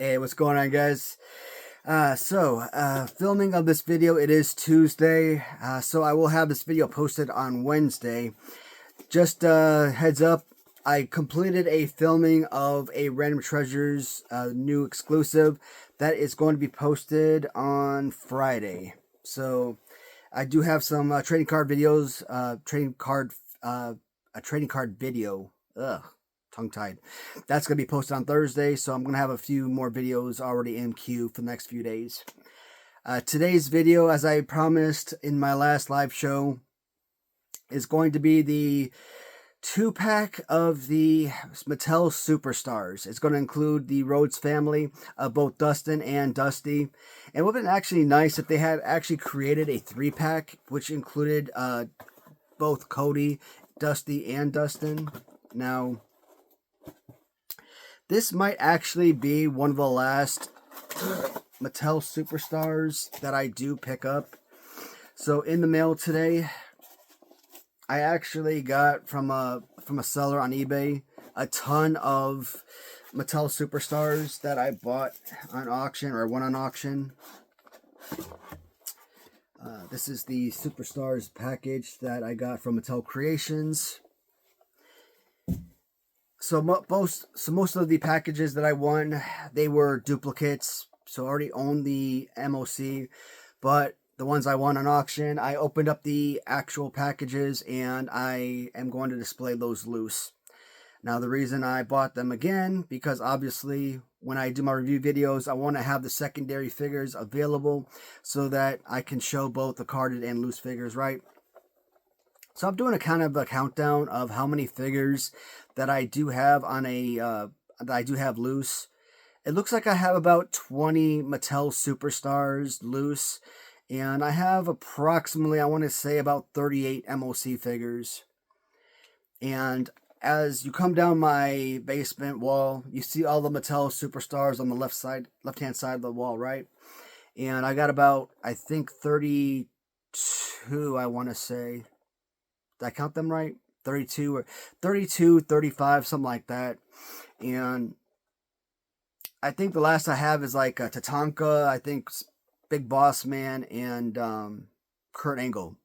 Hey, what's going on, guys? Filming of this video, it is Tuesday, so I will have this video posted on Wednesday. Just heads up, I completed a filming of a Random Treasures new exclusive that is going to be posted on Friday. So I do have some trading card videos, a trading card video. Ugh. Tongue-tied. That's going to be posted on Thursday, so I'm going to have a few more videos already in queue for the next few days. Today's video, as I promised in my last live show, is going to be the 2-pack of the Mattel Superstars. It's going to include the Rhodes family of both Dustin and Dusty. And it would have been actually nice if they had actually created a 3-pack, which included both Cody, Dusty, and Dustin. Now, this might actually be one of the last Mattel Superstars that I do pick up. So in the mail today, I actually got from a seller on eBay a ton of Mattel Superstars that I bought on auction or won on auction. This is the Superstars package that I got from Mattel Creations. So most of the packages that I won, they were duplicates. So I already owned the MOC, but the ones I won on auction, I opened up the actual packages and I am going to display those loose. Now the reason I bought them again, because obviously when I do my review videos, I want to have the secondary figures available so that I can show both the carded and loose figures, right? So I'm doing a kind of a countdown of how many figures that I do have on that I do have loose. It looks like I have about 20 Mattel Superstars loose, and I have approximately, I want to say, about 38 MOC figures. And as you come down my basement wall, you see all the Mattel Superstars on the left-hand side of the wall, right? And I got about, I think, 32, I want to say. Did I count them right? 32, 35, something like that. And I think the last I have is like Tatanka, I think Big Boss Man, and Kurt Angle.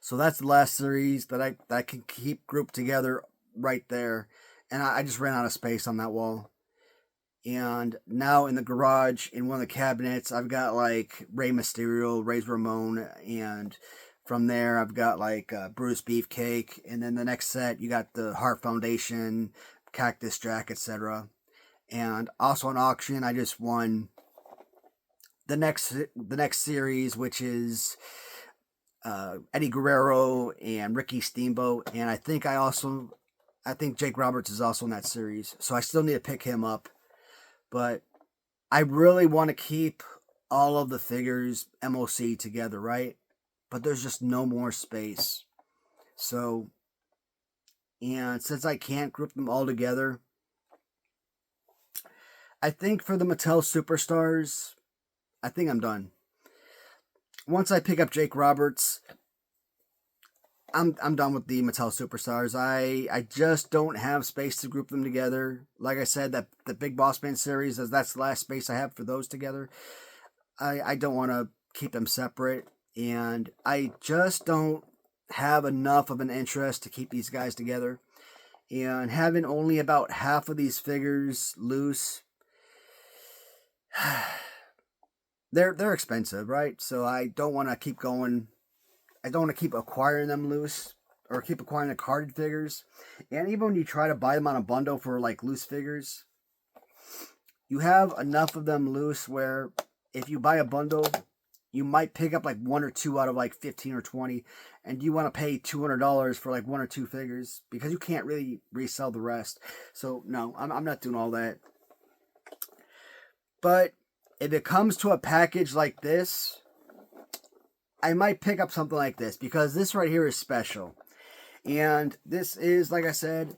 So that's the last series that I can keep grouped together right there. And I just ran out of space on that wall. And now in the garage, in one of the cabinets, I've got like Rey Mysterio, Rey's Ramon, and from there, I've got like Bruce Beefcake, and then the next set, you got the Heart Foundation, Cactus Jack, etc. And also on auction, I just won the next series, which is Eddie Guerrero and Ricky Steamboat, and I think Jake Roberts is also in that series, so I still need to pick him up. But I really want to keep all of the figures MOC together, right? But there's just no more space. So, and since I can't group them all together, I think for the Mattel Superstars, I think I'm done. Once I pick up Jake Roberts, I'm done with the Mattel Superstars. I just don't have space to group them together. Like I said, that the Big Boss Man series, that's the last space I have for those together. I don't want to keep them separate. And I just don't have enough of an interest to keep these guys together. And having only about half of these figures loose, they're expensive, right? So I don't want to keep going. I don't want to keep acquiring them loose or keep acquiring the carded figures. And even when you try to buy them on a bundle for like loose figures, you have enough of them loose where if you buy a bundle, you might pick up like 1 or 2 out of like 15 or 20, and you want to pay $200 for like 1 or 2 figures because you can't really resell the rest. So no, I'm not doing all that. But if it comes to a package like this, I might pick up something like this because this right here is special. And this is, like I said,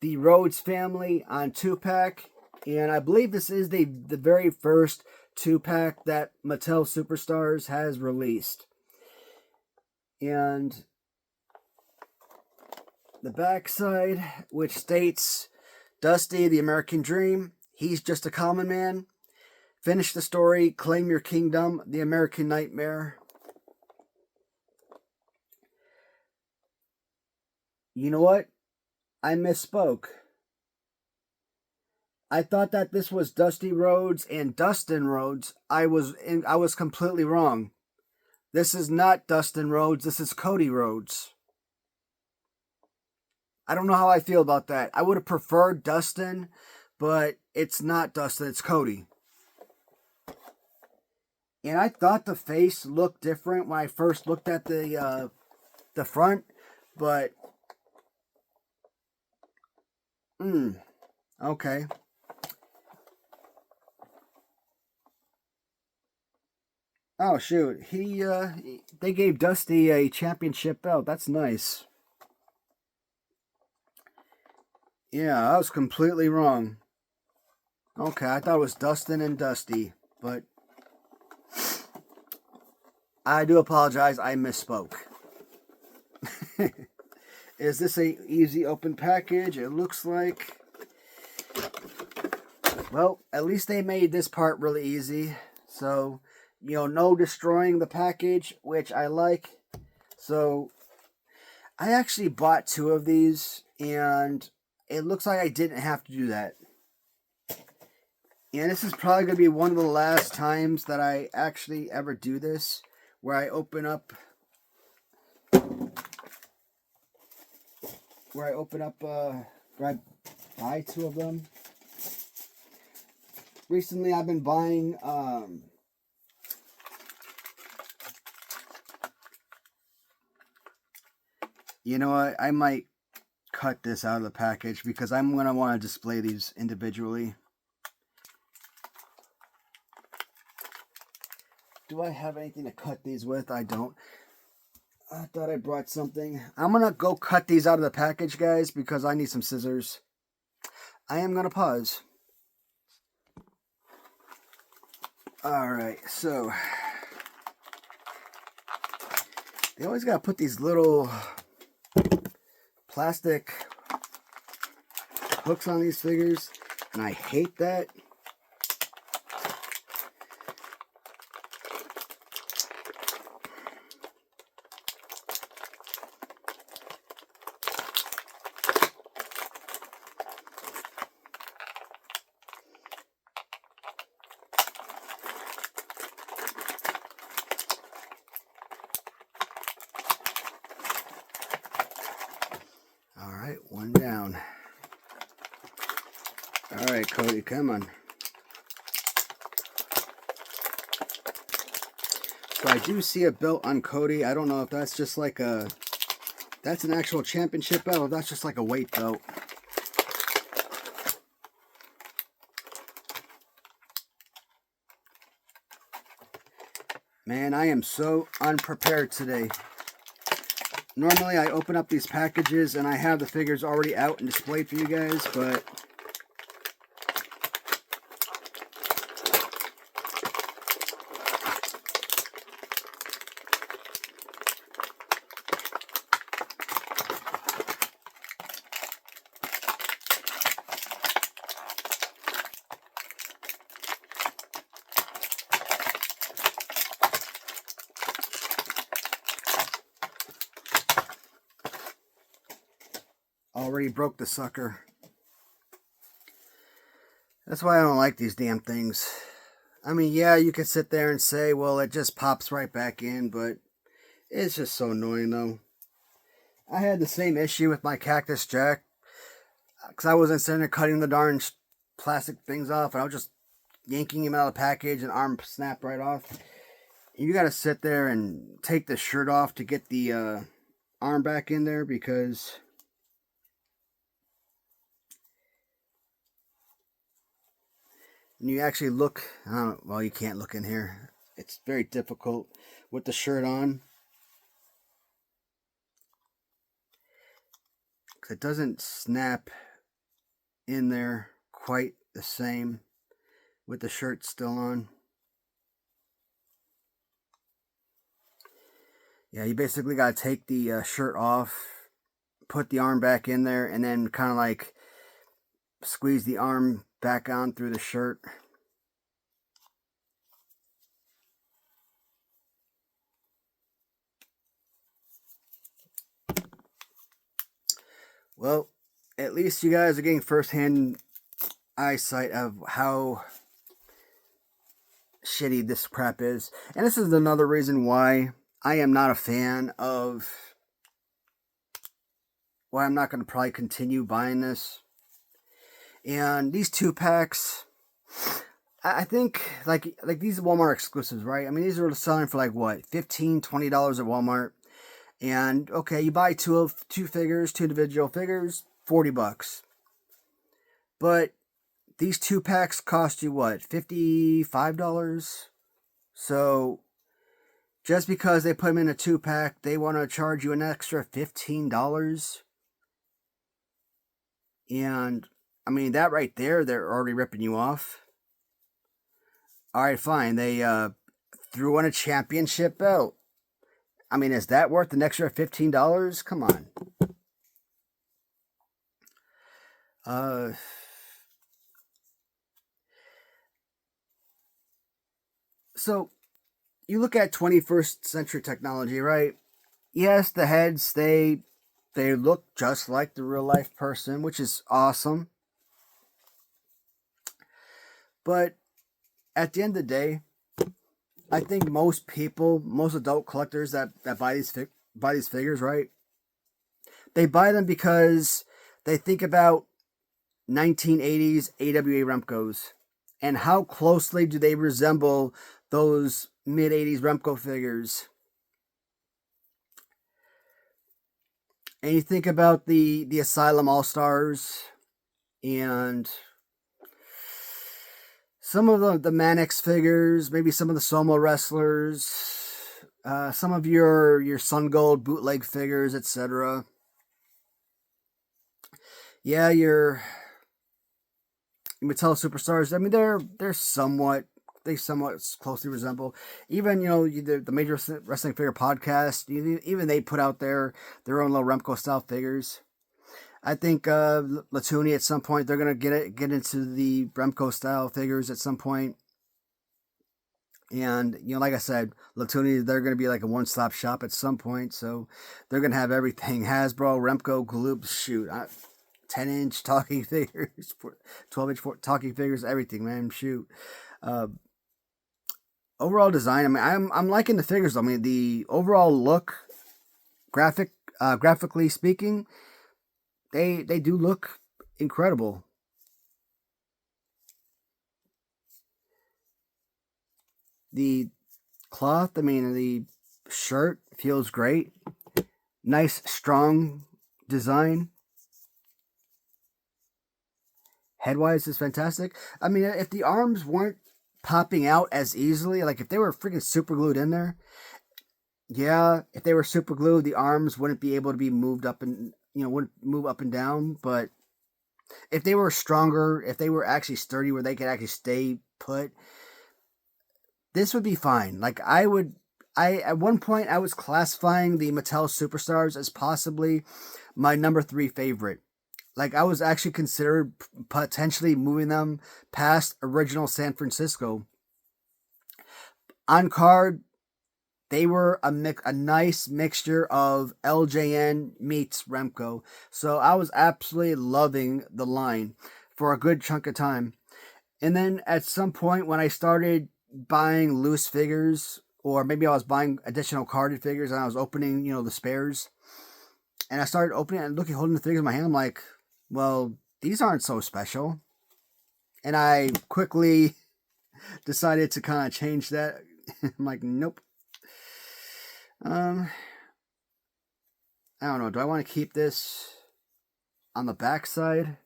the Rhodes family on 2-pack. And I believe this is the very first 2-pack that Mattel Superstars has released. And the back side, which states Dusty, the American Dream, he's just a common man. Finish the story, claim your kingdom, the American Nightmare. You know what? I misspoke. I thought that this was Dusty Rhodes and Dustin Rhodes. I was completely wrong. This is not Dustin Rhodes, this is Cody Rhodes. I don't know how I feel about that. I would have preferred Dustin, but it's not Dustin, it's Cody. And I thought the face looked different when I first looked at the front, but okay. Oh shoot, they gave Dusty a championship belt. That's nice. Yeah, I was completely wrong. Okay, I thought it was Dustin and Dusty, but I do apologize, I misspoke. Is this a easy open package? It looks like. Well, at least they made this part really easy. So, no destroying the package, which I like. So, I actually bought 2 of these, and it looks like I didn't have to do that. And this is probably going to be one of the last times that I actually ever do this, where I open up, where I buy 2 of them. Recently, I've been buying, you know what, I might cut this out of the package because I'm going to want to display these individually. Do I have anything to cut these with? I don't. I thought I brought something. I'm going to go cut these out of the package, guys, because I need some scissors. I am going to pause. Alright, so they always got to put these little plastic hooks on these figures, and I hate that. Alright, one down. Alright, Cody, come on. So I do see a belt on Cody. I don't know if that's just like that's an actual championship belt, or that's just like a weight belt. Man, I am so unprepared today. Normally I open up these packages and I have the figures already out and displayed for you guys, but already broke the sucker. That's why I don't like these damn things. I mean, yeah, you can sit there and say, well, it just pops right back in, but it's just so annoying, though. I had the same issue with my Cactus Jack, because I wasn't sitting there cutting the darn plastic things off, and I was just yanking him out of the package, and arm snapped right off. You gotta sit there and take the shirt off to get the arm back in there, because and you actually look, well, you can't look in here. It's very difficult with the shirt on. Because it doesn't snap in there quite the same with the shirt still on. Yeah, you basically got to take the shirt off, put the arm back in there, and then kind of like squeeze the arm back on through the shirt. Well, at least you guys are getting first-hand eyesight of how shitty this crap is. And this is another reason why I am not a fan of... why I'm not going to probably continue buying this. And these 2-packs, I think, like these Walmart exclusives, right? I mean, these are selling for like, what, $15, $20 at Walmart. And, okay, you buy two figures, 2 individual figures, $40. But these 2-packs cost you, what, $55? So, just because they put them in a 2-pack, they want to charge you an extra $15? And, I mean, that right there, they're already ripping you off. Alright, fine. They threw in a championship belt. I mean, is that worth an extra $15? Come on. So, you look at 21st century technology, right? Yes, the heads, they look just like the real life person, which is awesome. But at the end of the day, I think most people, most adult collectors that buy these figures, right? They buy them because they think about 1980s AWA Remcos and how closely do they resemble those mid-80s Remco figures. And you think about the Asylum All-Stars and some of the Mannix figures, maybe some of the Sumo wrestlers, some of your Sun Gold bootleg figures, etc. Yeah, your Mattel Superstars. I mean, they somewhat closely resemble. Even the Major Wrestling Figure Podcast. Even they put out their own little Remco style figures. I think Latuni at some point they're gonna get into the Remco style figures at some point. And like I said, Latuni, they're gonna be like a one-stop shop at some point. So they're gonna have everything: Hasbro, Remco, Gloop, shoot, 10-inch talking figures, 12-inch talking figures, everything, man. Shoot. Overall design, I mean, I'm liking the figures. I mean, the overall look, graphically speaking, they do look incredible. The cloth, I mean, the shirt feels great. Nice, strong design. Headwise is fantastic. I mean, if the arms weren't popping out as easily, like if they were freaking super glued in there, yeah, if they were super glued, the arms wouldn't be able to be moved up and wouldn't move up and down. But if they were stronger, if they were actually sturdy where they could actually stay put, this would be fine. Like at one point I was classifying the Mattel Superstars as possibly my number 3 favorite. Like I was actually considered potentially moving them past original San Francisco. On card, they were a nice mixture of LJN meets Remco. So I was absolutely loving the line for a good chunk of time. And then at some point when I started buying loose figures, or maybe I was buying additional carded figures and I was opening, the spares, and I started opening and holding the figures in my hand, I'm like, well, these aren't so special. And I quickly decided to kind of change that. I'm like, nope. I don't know. Do I want to keep this on the back side,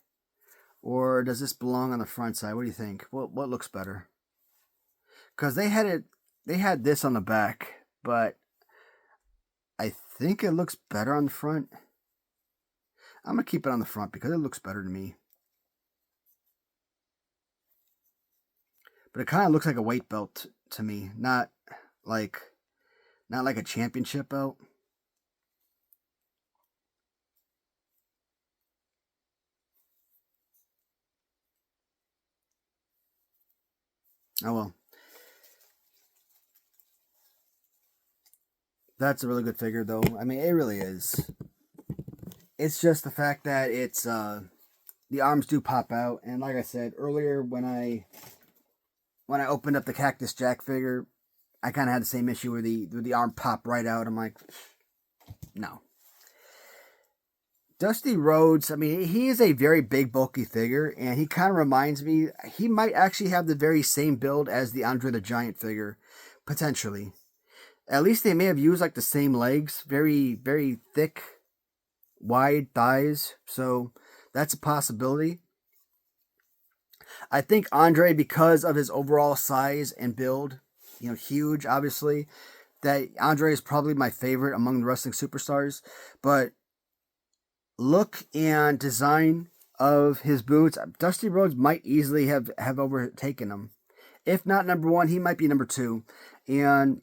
or does this belong on the front side? What do you think? What looks better? Because they had this on the back, but I think it looks better on the front. I'm gonna keep it on the front because it looks better to me. But it kind of looks like a weight belt to me, not like a championship belt. Oh well. That's a really good figure, though. I mean, it really is. It's just the fact that it's the arms do pop out, and like I said earlier, when I opened up the Cactus Jack figure, I kind of had the same issue where the arm popped right out. I'm like, no. Dusty Rhodes, I mean, he is a very big, bulky figure, and he kind of reminds me, he might actually have the very same build as the Andre the Giant figure, potentially. At least they may have used like the same legs, very, very thick, wide thighs, so that's a possibility. I think Andre, because of his overall size and build, huge, obviously, that Andre is probably my favorite among the wrestling superstars, but look and design of his boots, Dusty Rhodes might easily have overtaken him. If not number one, he might be number two. And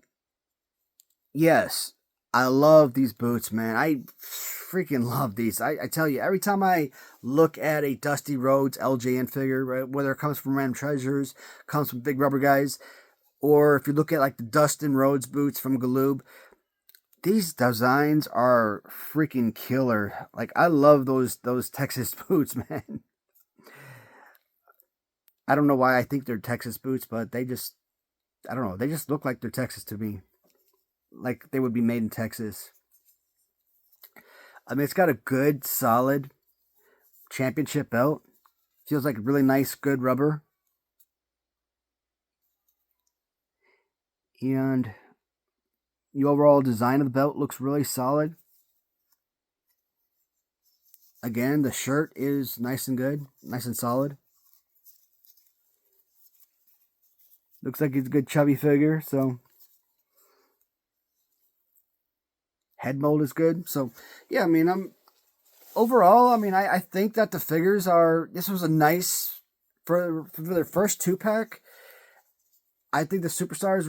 yes, I love these boots, man. I freaking love these. I tell you, every time I look at a Dusty Rhodes LJN figure, right, whether it comes from Random Treasures, comes from Big Rubber Guys, or if you look at like the Dustin Rhodes boots from Galoob, these designs are freaking killer. Like, I love those Texas boots, man. I don't know why I think they're Texas boots, but I don't know. They just look like they're Texas to me. Like they would be made in Texas. I mean, it's got a good, solid championship belt. Feels like really nice, good rubber. And the overall design of the belt looks really solid. Again, the shirt is nice and good, nice and solid. Looks like it's a good chubby figure, so head mold is good. So yeah, I mean, I think that the figures this was a nice, for their first 2-pack. I think the Superstars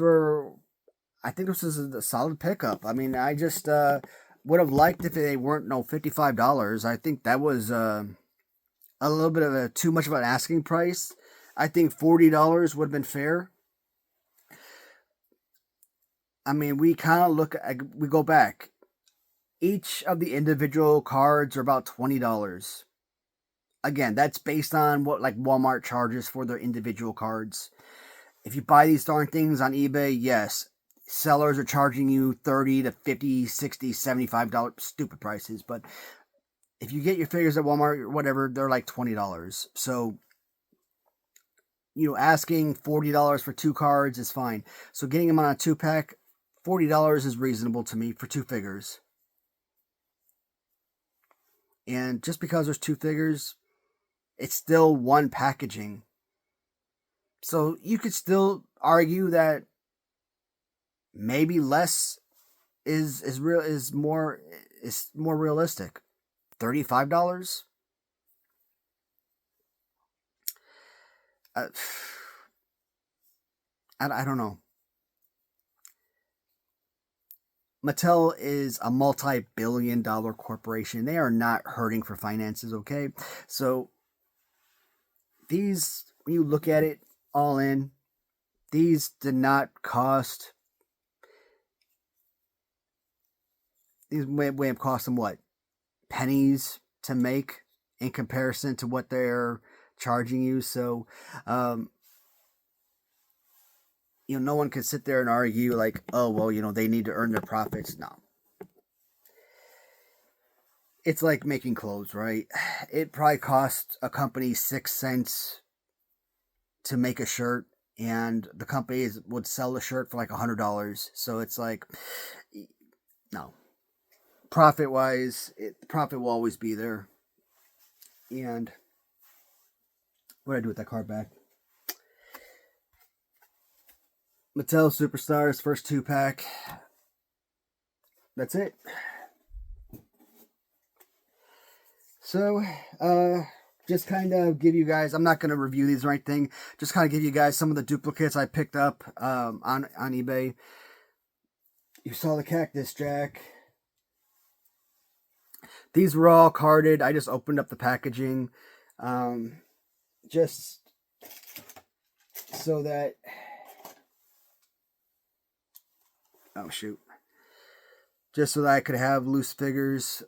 I think this is a solid pickup. I mean, I just would have liked if they weren't $55. I think that was a little bit of too much of an asking price. I think $40 would have been fair. I mean, we go back. Each of the individual cards are about $20. Again, that's based on what like Walmart charges for their individual cards. If you buy these darn things on eBay, yes, sellers are charging you $30 to $50, $60, $75 stupid prices. But if you get your figures at Walmart or whatever, they're like $20. So, asking $40 for 2 cards is fine. So getting them on a 2-pack, $40 is reasonable to me for 2 figures. And just because there's 2 figures, it's still one packaging. So you could still argue that maybe less is more realistic. $35? I don't know. Mattel is a multi-billion-dollar corporation. They are not hurting for finances, okay? So these, when you look at it all in, these did not cost. These may have cost them what? Pennies to make in comparison to what they're charging you. So, no one could sit there and argue like, oh, well, they need to earn their profits. No. It's like making clothes, right? It probably costs a company 6 cents to make a shirt, and the companies would sell the shirt for like $100. So it's like, no. Profit-wise, profit will always be there. And what did I do with that card back? Mattel Superstars, first 2-pack. That's it. So, just kind of give you guys, I'm not going to review these or anything, just kind of give you guys some of the duplicates I picked up on eBay. You saw the Cactus Jack. These were all carded. I just opened up the packaging just so that Oh, shoot. Just so that I could have loose figures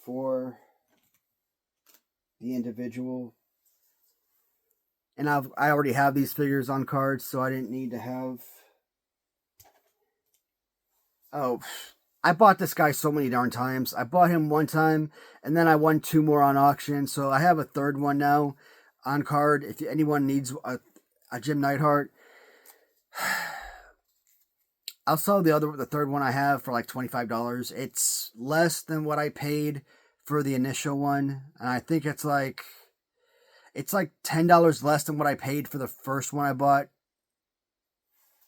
for the individual. And I already have these figures on cards, so I didn't need to have... Oh, I bought this guy so many darn times. I bought him one time, and then I won 2 more on auction. So I have a third one now on card. If anyone needs a Jim Neidhart, I'll sell the third one I have for like $25. It's less than what I paid for the initial one, and I think it's like $10 less than what I paid for the first one I bought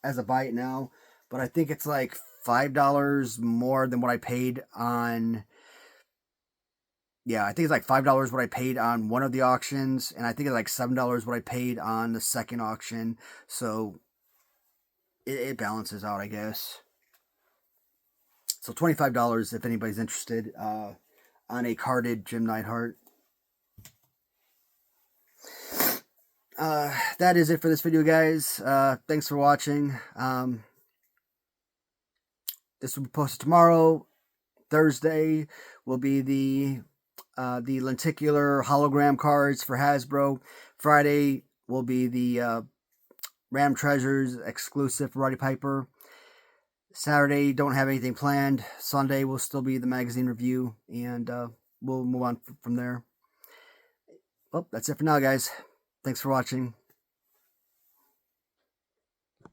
as a buy it now. But I think it's like $5 more than what I paid on... Yeah, I think it's like $5 what I paid on one of the auctions, and I think it's like $7 what I paid on the second auction. So it balances out, I guess. So $25 if anybody's interested on a carded Jim Neidhart. That is it for this video, guys. Thanks for watching. This will be posted tomorrow. Thursday will be the lenticular hologram cards for Hasbro. Friday will be the Ram Treasures exclusive for Roddy Piper. Saturday, don't have anything planned. Sunday will still be the magazine review, and we'll move on from there. Well, that's it for now, guys. Thanks for watching.